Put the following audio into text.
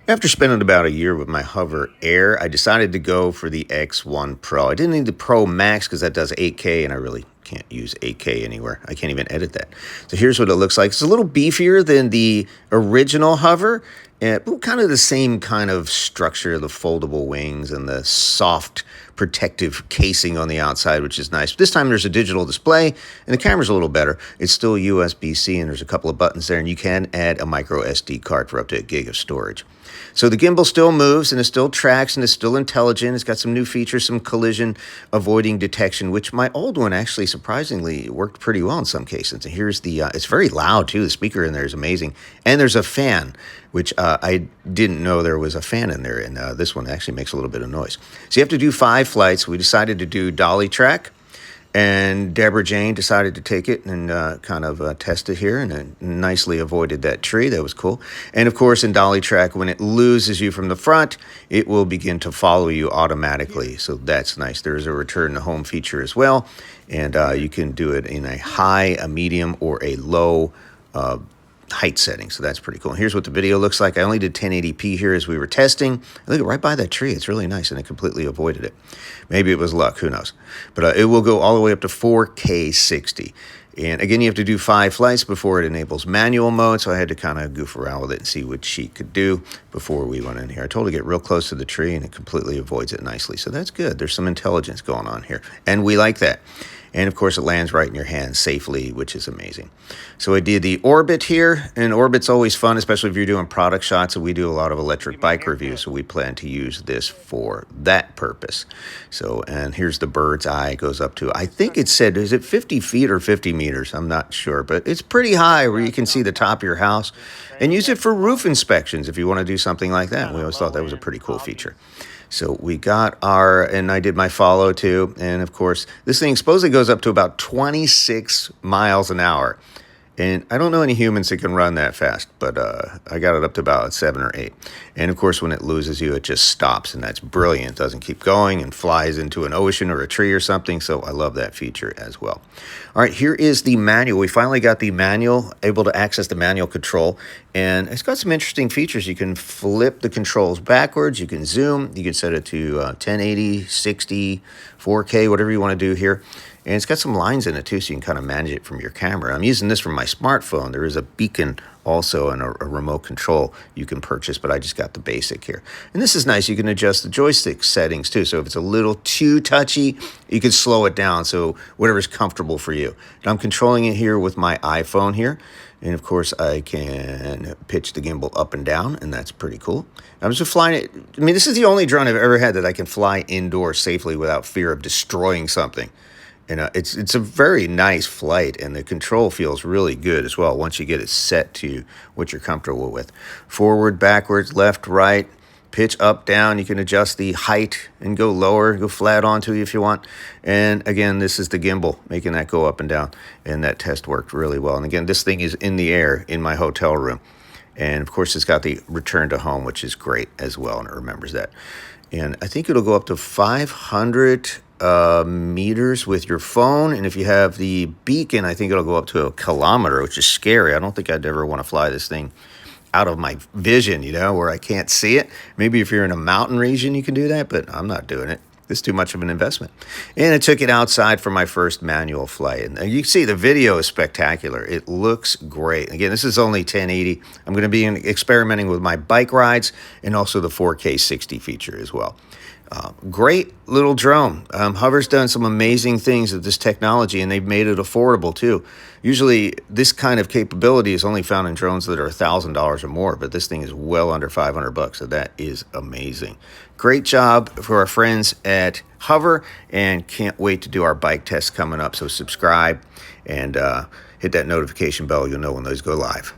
After spending about a year with my Hover Air, I decided to go for the X1 Pro. I didn't need the Pro Max because that does 8K, and I really can't use 8K anywhere. I can't even edit that. So here's what it looks like. It's a little beefier than the original Hover, but kind of the same kind of structure, the foldable wings and the soft protective casing on the outside, which is nice. This time there's a digital display, and the camera's a little better. It's still USB-C, and there's a couple of buttons there, and you can add a micro SD card for up to 1 gig of storage. So the gimbal still moves, and it still tracks, and it's still intelligent. It's got some new features, some collision avoiding detection, which my old one actually surprisingly worked pretty well in some cases. And here's the, it's very loud too. The speaker in there is amazing. And there's a fan, which I didn't know there was a fan in there. And this one actually makes a little bit of noise. So you have to do 5 flights. We decided to do dolly track. And Deborah Jane decided to take it and kind of test it here, and it nicely avoided that tree. That was cool. And of course, in dolly track, when it loses you from the front, it will begin to follow you automatically. So that's nice. There's a return to home feature as well. And you can do it in a high, a medium, or a low height setting. So that's pretty cool. And here's what the video looks like. I only did 1080p here as we were testing. Look, right by that tree. It's really nice, and it completely avoided it. Maybe it was luck. Who knows? But it will go all the way up to 4K 60. And again, you have to do 5 flights before it enables manual mode. So I had to kind of goof around with it and see what she could do before we went in here. I told her to get real close to the tree, and it completely avoids it nicely. So that's good. There's some intelligence going on here, and we like that. And of course, it lands right in your hand safely, which is amazing. So I did the orbit here, and orbit's always fun, especially if you're doing product shots. And we do a lot of electric bike reviews, so we plan to use this for that purpose. So, and here's the bird's eye. It goes up to, I think it said, is it 50 feet or 50 meters? I'm not sure, but it's pretty high where you can see the top of your house. And use it for roof inspections if you want to do something like that. We always thought that was a pretty cool feature. So we got our, and I did my follow too. And of course, this thing supposedly goes up to about 26 miles an hour. And I don't know any humans that can run that fast, but I got it up to about 7 or 8. And of course, when it loses you, it just stops, and that's brilliant. It doesn't keep going and flies into an ocean or a tree or something. So I love that feature as well. All right, here is the manual. We finally got the manual, able to access the manual control. And it's got some interesting features. You can flip the controls backwards. You can zoom. You can set it to 1080, 60, 4K, whatever you want to do here. And it's got some lines in it too, so you can kind of manage it from your camera. I'm using this from my smartphone. There is a beacon also and a remote control you can purchase, but I just got the basic here. And this is nice. You can adjust the joystick settings too. So if it's a little too touchy, you can slow it down. So whatever's comfortable for you. And I'm controlling it here with my iPhone here. And of course, I can pitch the gimbal up and down, and that's pretty cool. I'm just flying it. I mean, this is the only drone I've ever had that I can fly indoors safely without fear of destroying something. And it's a very nice flight, and the control feels really good as well once you get it set to what you're comfortable with. Forward, backwards, left, right, pitch up, down. You can adjust the height and go lower, go flat onto you if you want. And again, this is the gimbal, making that go up and down. And that test worked really well. And again, this thing is in the air in my hotel room. And of course, it's got the return to home, which is great as well, and it remembers that. And I think it'll go up to 500 meters with your phone, and if you have the beacon, I think it'll go up to 1 kilometer, which is scary. I don't think I'd ever want to fly this thing out of my vision, you know, where I can't see it. Maybe if you're in a mountain region, you can do that, but I'm not doing it. It's too much of an investment. And I took it outside for my first manual flight. And you can see the video is spectacular. It looks great. Again, this is only 1080. I'm going to be experimenting with my bike rides and also the 4K 60 feature as well. Great little drone. Hover's done some amazing things with this technology, and they've made it affordable too. Usually this kind of capability is only found in drones that are $1,000 or more, but this thing is well under 500 bucks, so that is amazing. Great job for our friends at Hover, and can't wait to do our bike test coming up. So subscribe and hit that notification bell. You'll know when those go live.